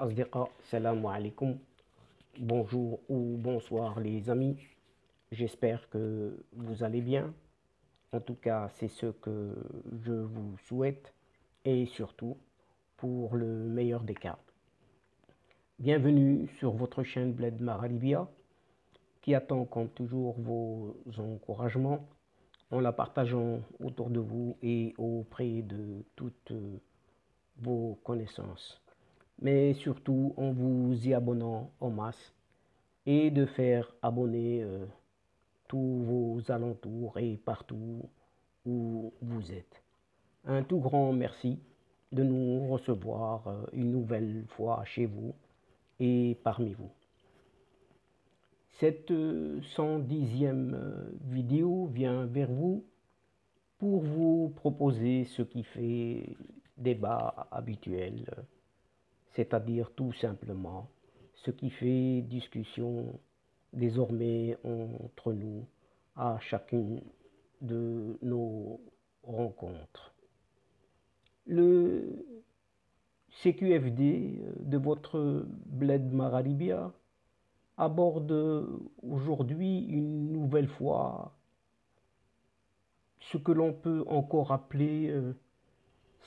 الأصدقاء السلام عليكم. Bonjour ou bonsoir les amis. J'espère que vous allez bien. En tout cas, c'est ce que je vous souhaite et surtout pour le meilleur des cas. Bienvenue sur votre chaîne Bled Maralibia qui attend comme toujours vos encouragements en la partageant autour de vous et auprès de toutes vos connaissances. Mais surtout en vous y abonnant en masse et de faire abonner tous vos alentours et partout où vous êtes. Un tout grand merci de nous recevoir une nouvelle fois chez vous et parmi vous. Cette 110e vidéo vient vers vous pour vous proposer ce qui fait débat habituel, c'est-à-dire tout simplement ce qui fait discussion désormais entre nous à chacune de nos rencontres. Le CQFD de votre Bled Maralibia aborde aujourd'hui une nouvelle fois ce que l'on peut encore appeler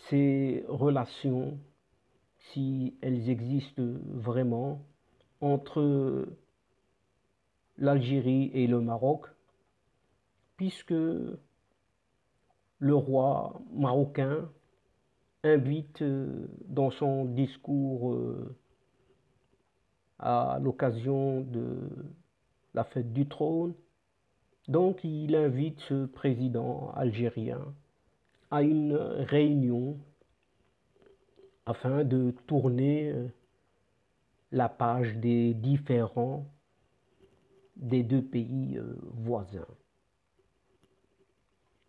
ces relations, si elles existent vraiment, entre l'Algérie et le Maroc, puisque le roi marocain invite dans son discours à l'occasion de la fête du trône, donc il invite ce président algérien à une réunion afin de tourner la page des différends des deux pays voisins.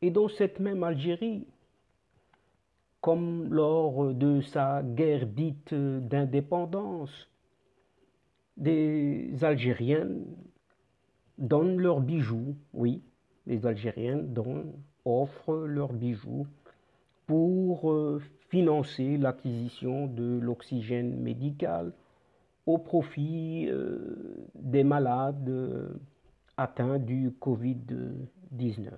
Et dans cette même Algérie, comme lors de sa guerre dite d'indépendance, des Algériens donnent leurs bijoux, oui, les Algériens offrent leurs bijoux pour financer l'acquisition de l'oxygène médical au profit des malades atteints du Covid-19.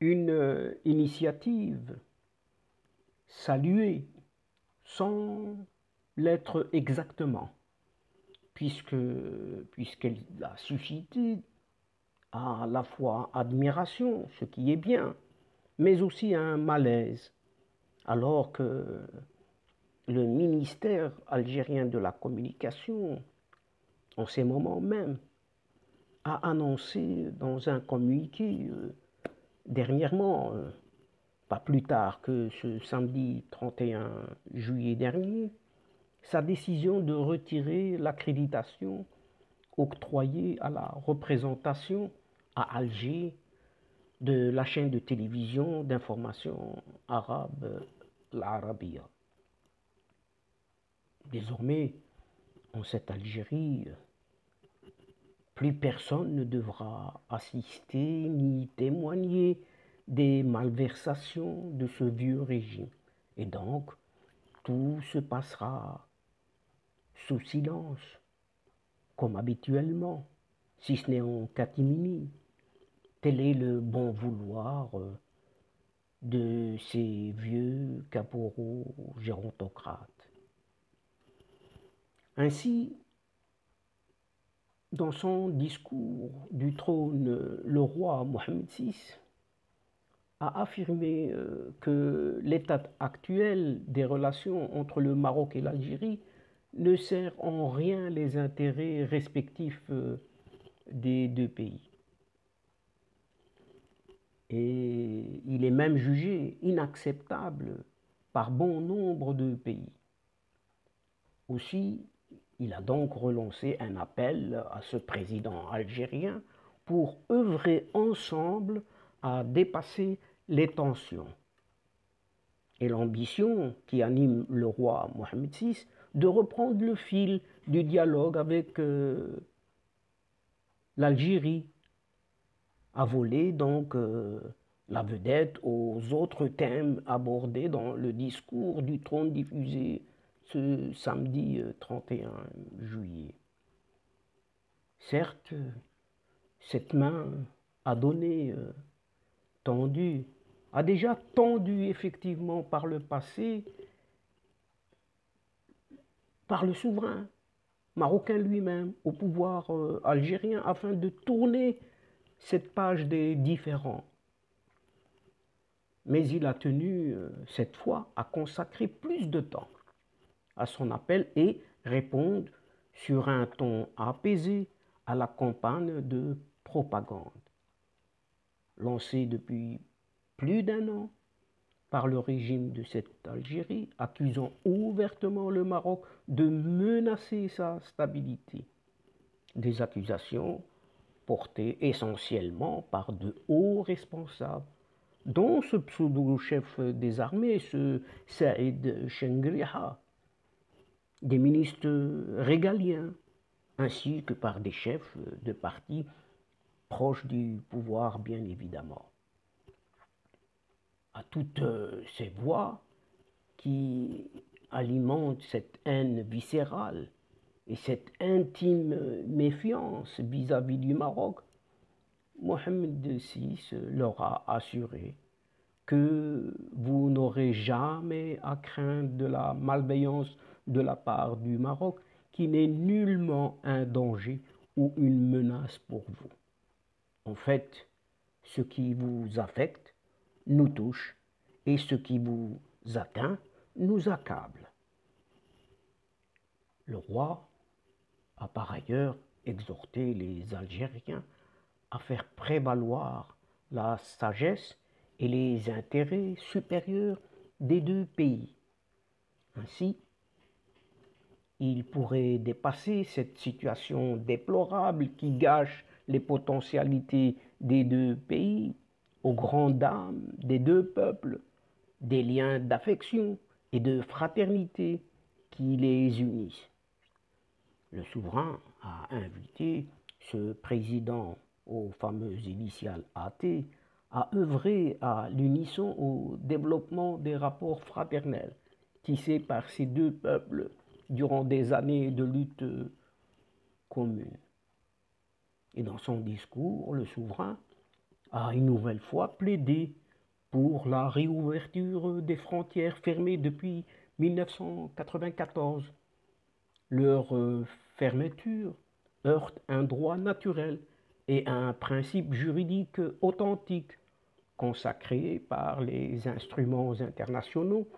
Une initiative saluée sans l'être exactement, puisqu'elle a suscité à la fois admiration, ce qui est bien, mais aussi un malaise, alors que le ministère algérien de la communication, en ces moments même, a annoncé dans un communiqué dernièrement, pas plus tard que ce samedi 31 juillet dernier, sa décision de retirer l'accréditation octroyée à la représentation à Alger de la chaîne de télévision d'information arabe, l'Arabia. Désormais, en cette Algérie, plus personne ne devra assister ni témoigner des malversations de ce vieux régime. Et donc, tout se passera sous silence, comme habituellement, si ce n'est en catimini. Tel est le bon vouloir de ces vieux caporaux gérontocrates. Ainsi, dans son discours du trône, le roi Mohamed VI a affirmé que l'état actuel des relations entre le Maroc et l'Algérie ne sert en rien les intérêts respectifs des deux pays. Et il est même jugé inacceptable par bon nombre de pays. Aussi, il a donc relancé un appel à ce président algérien pour œuvrer ensemble à dépasser les tensions. Et l'ambition qui anime le roi Mohamed VI de reprendre le fil du dialogue avec l'Algérie a volé donc la vedette aux autres thèmes abordés dans le discours du trône diffusé ce samedi 31 juillet. Certes, cette main a donné, tendu, a déjà tendu effectivement par le passé par le souverain marocain lui-même au pouvoir algérien afin de tourner cette page des différends. Mais il a tenu cette fois à consacrer plus de temps à son appel et répondre sur un ton apaisé à la campagne de propagande lancée depuis plus d'un an par le régime de cette Algérie, accusant ouvertement le Maroc de menacer sa stabilité. Des accusations portées essentiellement par de hauts responsables, dont ce pseudo-chef des armées, ce Saïd Chengriha, des ministres régaliens, ainsi que par des chefs de partis proches du pouvoir, bien évidemment. À toutes ces voix qui alimentent cette haine viscérale et cette intime méfiance vis-à-vis du Maroc, Mohamed VI leur a assuré que vous n'aurez jamais à craindre de la malveillance de la part du Maroc, qui n'est nullement un danger ou une menace pour vous. En fait, ce qui vous affecte nous touche et ce qui vous atteint nous accable. Le roi a par ailleurs exhorté les Algériens à faire prévaloir la sagesse et les intérêts supérieurs des deux pays. Ainsi, il pourrait dépasser cette situation déplorable qui gâche les potentialités des deux pays aux grandes dames des deux peuples, des liens d'affection et de fraternité qui les unissent. Le souverain a invité ce président aux fameuses initiales AT à œuvrer à l'unisson au développement des rapports fraternels tissés par ces deux peuples durant des années de lutte commune. Et dans son discours, le souverain a une nouvelle fois plaidé pour la réouverture des frontières fermées depuis 1994. Leur fermeture heurte un droit naturel et un principe juridique authentique consacré par les instruments internationaux,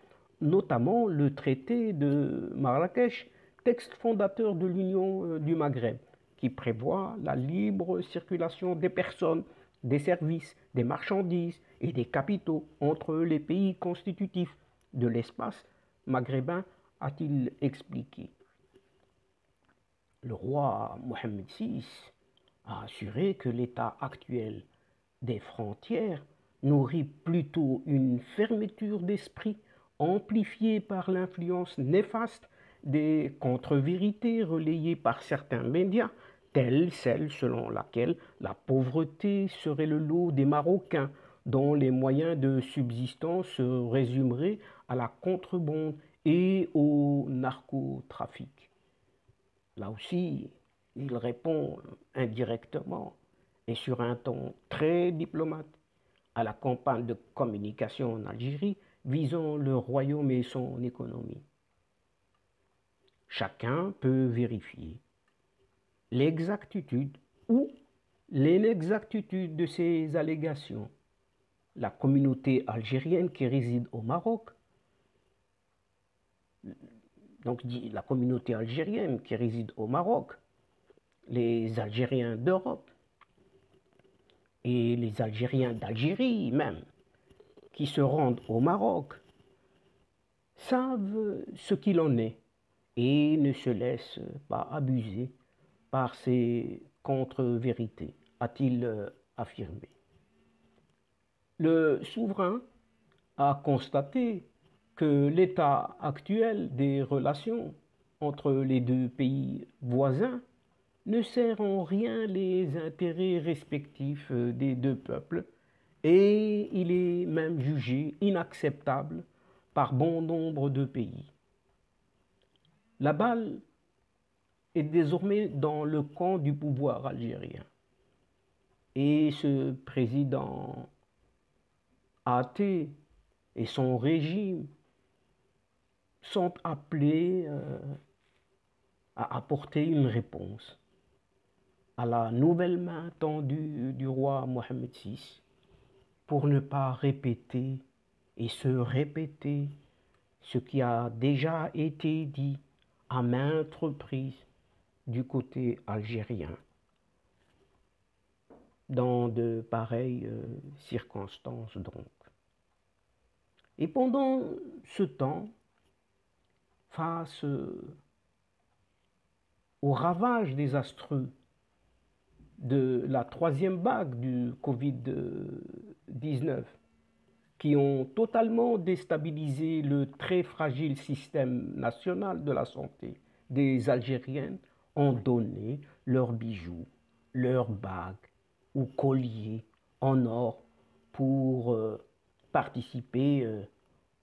notamment le traité de Marrakech, texte fondateur de l'Union du Maghreb, qui prévoit la libre circulation des personnes, des services, des marchandises et des capitaux entre les pays constitutifs de l'espace maghrébin, a-t-il expliqué. Le roi Mohamed VI a assuré que l'état actuel des frontières nourrit plutôt une fermeture d'esprit amplifiée par l'influence néfaste des contre-vérités relayées par certains médias, telle celle selon laquelle la pauvreté serait le lot des Marocains, dont les moyens de subsistance se résumeraient à la contrebande et au narcotrafic. Là aussi, il répond indirectement et sur un ton très diplomate à la campagne de communication en Algérie visant le royaume et son économie. Chacun peut vérifier l'exactitude ou l'inexactitude de ces allégations. La communauté algérienne qui réside au Maroc, donc la communauté algérienne qui réside au Maroc, les Algériens d'Europe et les Algériens d'Algérie même, qui se rendent au Maroc, savent ce qu'il en est et ne se laissent pas abuser par ces contre-vérités, a-t-il affirmé. Le souverain a constaté que l'état actuel des relations entre les deux pays voisins ne sert en rien les intérêts respectifs des deux peuples et il est même jugé inacceptable par bon nombre de pays. La balle est désormais dans le camp du pouvoir algérien. Et ce président athée et son régime sont appelés à apporter une réponse à la nouvelle main tendue du roi Mohamed VI pour ne pas répéter et se répéter ce qui a déjà été dit à maintes reprises du côté algérien dans de pareilles circonstances donc. Et pendant ce temps, face aux ravages désastreux de la troisième vague du Covid-19, qui ont totalement déstabilisé le très fragile système national de la santé, des Algériennes ont donné leurs bijoux, leurs bagues ou colliers en or pour participer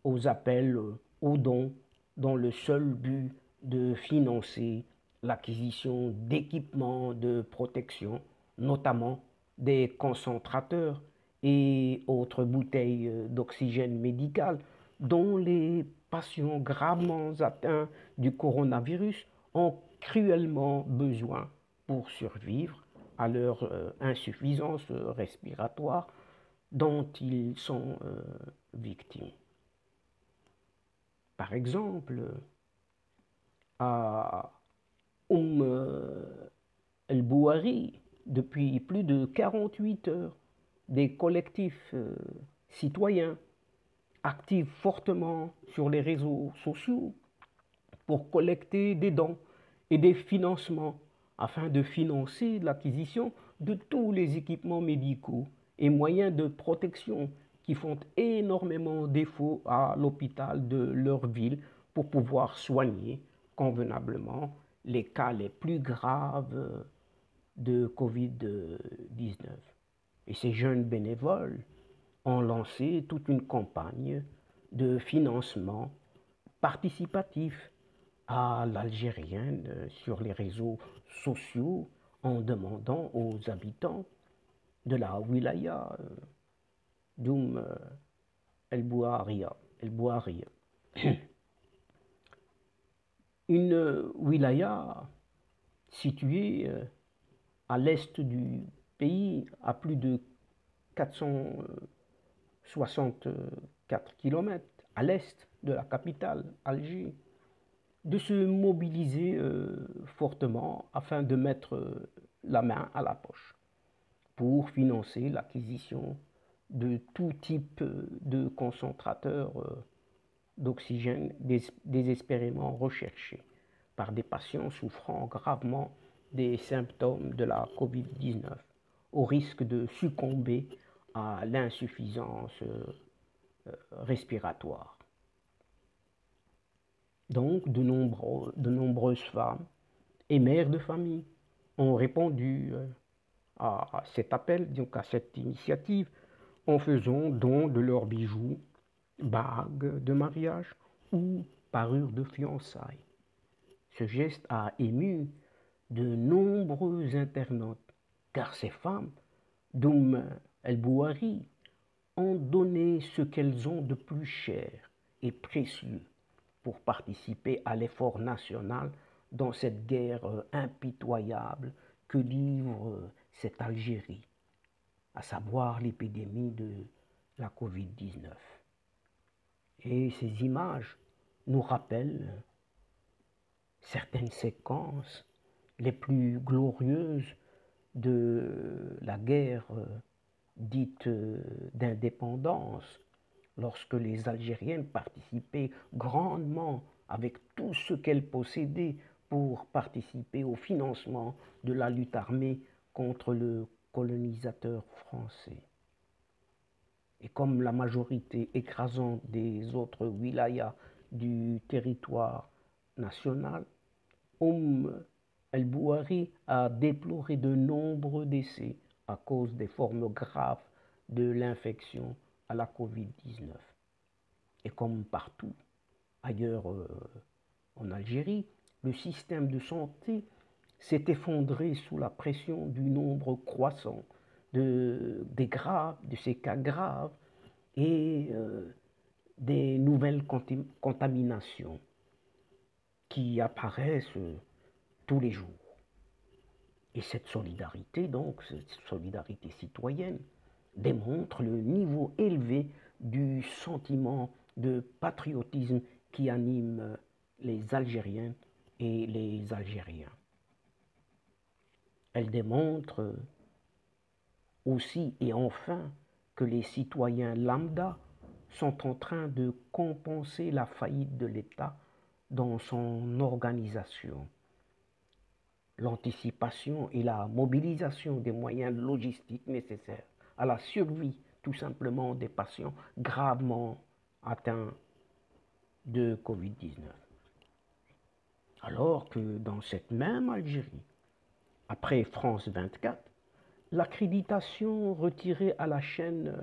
aux appels aux dons dans le seul but de financer l'acquisition d'équipements de protection, notamment des concentrateurs et autres bouteilles d'oxygène médical dont les patients gravement atteints du coronavirus ont cruellement besoin pour survivre à leur insuffisance respiratoire dont ils sont victimes. Par exemple, à El-Bouari, depuis plus de 48 heures, des collectifs citoyens activent fortement sur les réseaux sociaux pour collecter des dons et des financements afin de financer l'acquisition de tous les équipements médicaux et moyens de protection qui font énormément défaut à l'hôpital de leur ville pour pouvoir soigner convenablement les cas les plus graves de Covid-19. Et ces jeunes bénévoles ont lancé toute une campagne de financement participatif à l'algérienne sur les réseaux sociaux en demandant aux habitants de la wilaya d'Oum El-Bouaria, une wilaya située à l'est du pays, à plus de 464 km à l'est de la capitale, Alger, de se mobiliser fortement afin de mettre la main à la poche pour financer l'acquisition de tout type de concentrateurs d'oxygène désespérément recherchés par des patients souffrant gravement des symptômes de la Covid-19, au risque de succomber à l'insuffisance respiratoire. Donc, de nombreuses femmes et mères de famille ont répondu à cet appel, donc à cette initiative, en faisant don de leurs bijoux, bagues de mariage ou parures de fiançailles. Ce geste a ému de nombreux internautes, car ces femmes, d'Oum El-Bouari, ont donné ce qu'elles ont de plus cher et précieux pour participer à l'effort national dans cette guerre impitoyable que livre cette Algérie, à savoir l'épidémie de la Covid-19. Et ces images nous rappellent certaines séquences les plus glorieuses de la guerre dite d'indépendance, lorsque les Algériennes participaient grandement avec tout ce qu'elles possédaient pour participer au financement de la lutte armée contre le colonisateur français. Et comme la majorité écrasante des autres wilayas du territoire national, El-Bouari a déploré de nombreux décès à cause des formes graves de l'infection à la Covid-19. Et comme partout ailleurs en Algérie, le système de santé s'est effondré sous la pression du nombre croissant de ces cas graves et des nouvelles contaminations qui apparaissent tous les jours. Et cette solidarité, donc, cette solidarité citoyenne, démontre le niveau élevé du sentiment de patriotisme qui anime les Algériennes et les Algériens. Elle démontre aussi et enfin que les citoyens lambda sont en train de compenser la faillite de l'État dans son organisation. L'anticipation et la mobilisation des moyens logistiques nécessaires à la survie tout simplement des patients gravement atteints de Covid-19. Alors que dans cette même Algérie, après France 24, l'accréditation retirée à la chaîne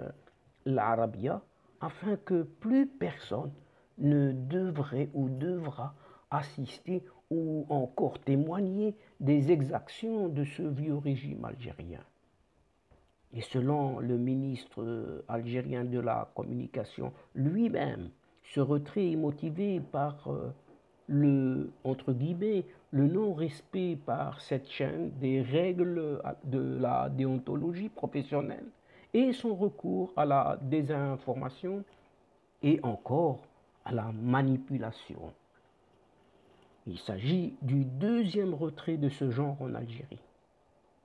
L'Arabia afin que plus personne ne devrait ou devra assister ou encore témoigner des exactions de ce vieux régime algérien. Et selon le ministre algérien de la Communication lui-même, ce retrait est motivé par entre guillemets, le non-respect par cette chaîne des règles de la déontologie professionnelle et son recours à la désinformation et encore à la manipulation. Il s'agit du deuxième retrait de ce genre en Algérie,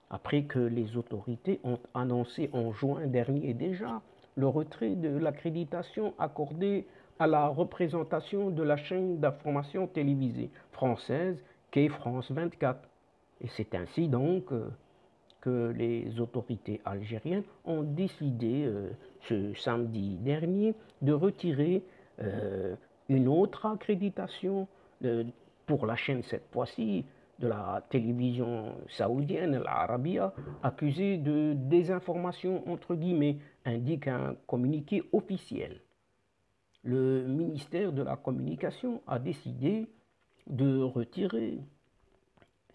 après que les autorités ont annoncé en juin dernier déjà le retrait de l'accréditation accordée à la représentation de la chaîne d'information télévisée française qu'est France 24. Et c'est ainsi donc que les autorités algériennes ont décidé ce samedi dernier de retirer une autre accréditation pour la chaîne cette fois-ci de la télévision saoudienne, l'Arabia, accusée de désinformation entre guillemets, indique un communiqué officiel. Le ministère de la Communication a décidé de retirer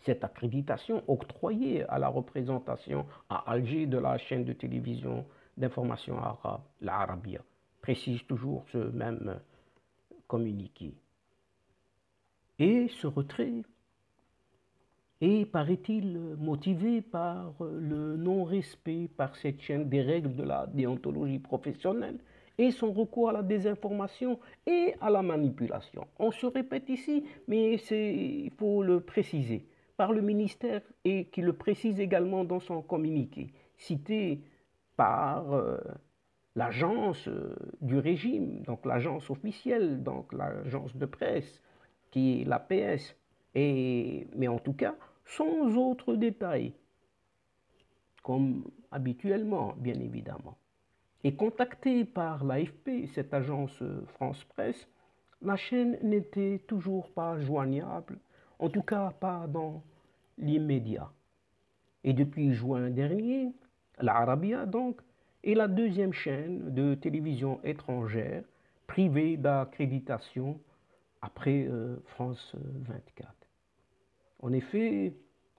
cette accréditation octroyée à la représentation à Alger de la chaîne de télévision d'information arabe, l'Arabia, précise toujours ce même communiqué. Et ce retrait est, paraît-il, motivé par le non-respect par cette chaîne des règles de la déontologie professionnelle et son recours à la désinformation et à la manipulation. On se répète ici, mais il faut le préciser par le ministère et qui le précise également dans son communiqué, cité par l'agence du régime, donc l'agence officielle, donc l'agence de presse, qui est l'APS, mais en tout cas sans autres détails, comme habituellement, bien évidemment. Et contactée par l'AFP, cette agence France Presse, la chaîne n'était toujours pas joignable, en tout cas pas dans l'immédiat. Et depuis juin dernier, l'Arabia donc est la deuxième chaîne de télévision étrangère privée d'accréditation après France 24. En effet,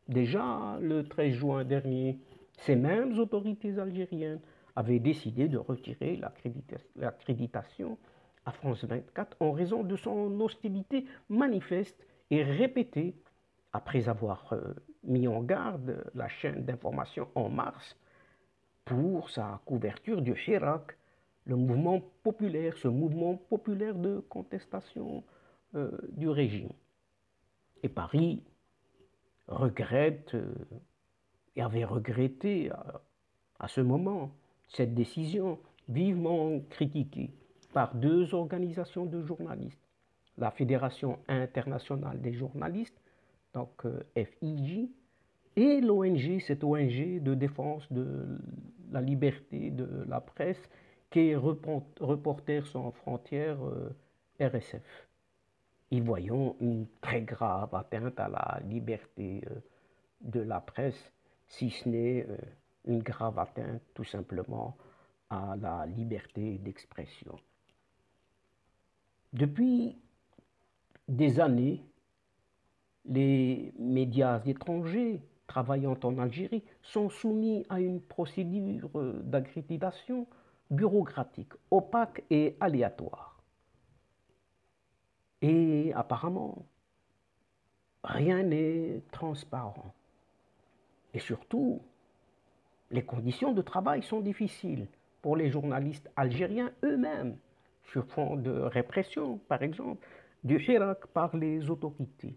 déjà le 13 juin dernier, ces mêmes autorités algériennes avaient décidé de retirer l'accréditation à France 24 en raison de son hostilité manifeste et répétée après avoir mis en garde la chaîne d'information En Mars pour sa couverture du Hirak, le mouvement populaire, ce mouvement populaire de contestation du régime. Et Paris regrette et avait regretté à ce moment cette décision vivement critiquée par deux organisations de journalistes, la Fédération internationale des journalistes, donc FIJ, et l'ONG, cette ONG de défense de la liberté de la presse, qui est Reporters sans frontières, RSF. Y voyons une très grave atteinte à la liberté de la presse, si ce n'est une grave atteinte tout simplement à la liberté d'expression. Depuis des années, Les médias étrangers travaillant en Algérie sont soumis à une procédure d'accréditation bureaucratique, opaque et aléatoire. Et apparemment, rien n'est transparent. Et surtout, les conditions de travail sont difficiles pour les journalistes algériens eux-mêmes, sur fond de répression, par exemple, du Hirak par les autorités.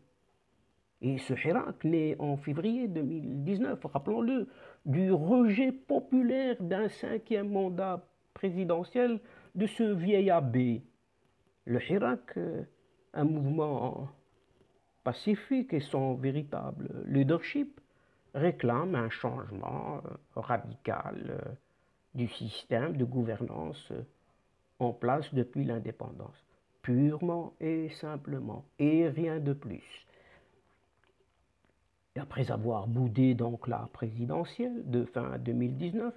Et ce Hirak naît en février 2019, rappelons-le, du rejet populaire d'un 5e mandat présidentiel de ce vieil abbé. Le Hirak, un mouvement pacifique et son véritable leadership, réclame un changement radical du système de gouvernance en place depuis l'indépendance, purement et simplement, et rien de plus. Et après avoir boudé donc la présidentielle de fin 2019,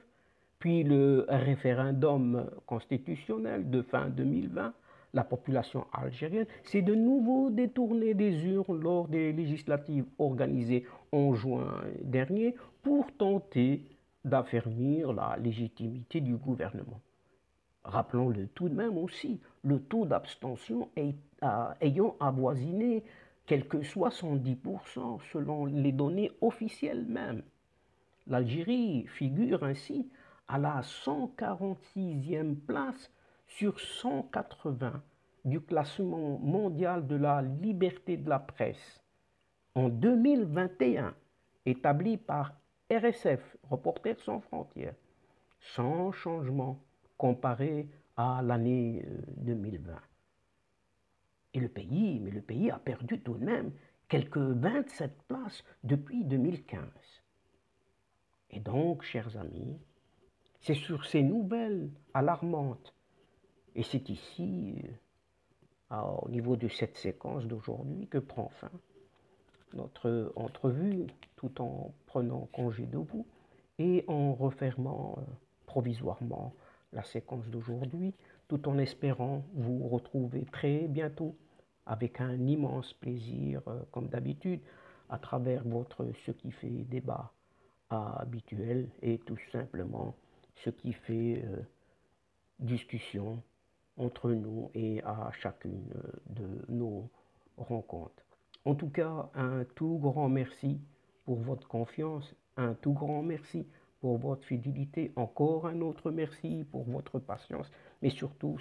puis le référendum constitutionnel de fin 2020, la population algérienne s'est de nouveau détournée des urnes lors des législatives organisées en juin dernier pour tenter d'affermir la légitimité du gouvernement. Rappelons-le tout de même aussi, le taux d'abstention ayant avoisiné quelque 70% selon les données officielles même. L'Algérie figure ainsi à la 146e place sur 180 du classement mondial de la liberté de la presse en 2021, établi par RSF, Reporters sans frontières, sans changement comparé à l'année 2020. Et le pays a perdu tout de même quelques 27 places depuis 2015. Et donc, chers amis, c'est sur ces nouvelles alarmantes, et c'est ici, au niveau de cette séquence d'aujourd'hui, que prend fin notre entrevue, tout en prenant congé de vous et en refermant provisoirement la séquence d'aujourd'hui, tout en espérant vous retrouver très bientôt avec un immense plaisir, comme d'habitude, à travers votre Ce qui fait débat habituel et tout simplement ce qui fait discussion entre nous et à chacune de nos rencontres. En tout cas, un tout grand merci pour votre confiance, un tout grand merci pour votre fidélité, encore un autre merci pour votre patience, mais surtout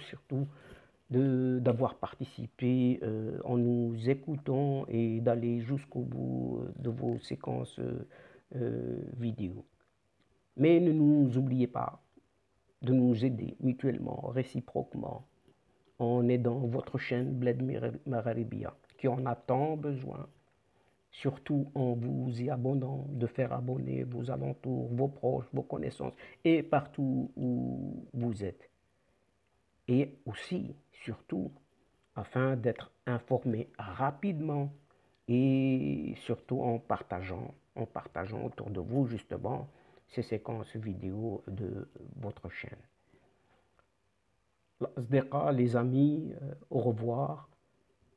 d'avoir participé en nous écoutant et d'aller jusqu'au bout de vos séquences vidéo. Mais ne nous oubliez pas de nous aider mutuellement, réciproquement, en aidant votre chaîne Bled Magharibia, qui en a tant besoin, surtout en vous y abonnant, de faire abonner vos alentours, vos proches, vos connaissances, et partout où vous êtes. Et aussi, surtout, afin d'être informé rapidement et surtout en partageant autour de vous justement ces séquences vidéo de votre chaîne. Les amis, au revoir.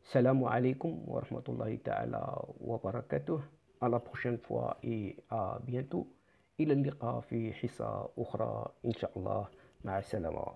Salam alaikum wa rahmatullahi ta'ala wa barakatuh. À la prochaine fois et à bientôt. إلى اللقاء في حصة أخرى إن شاء الله. مع السلامة.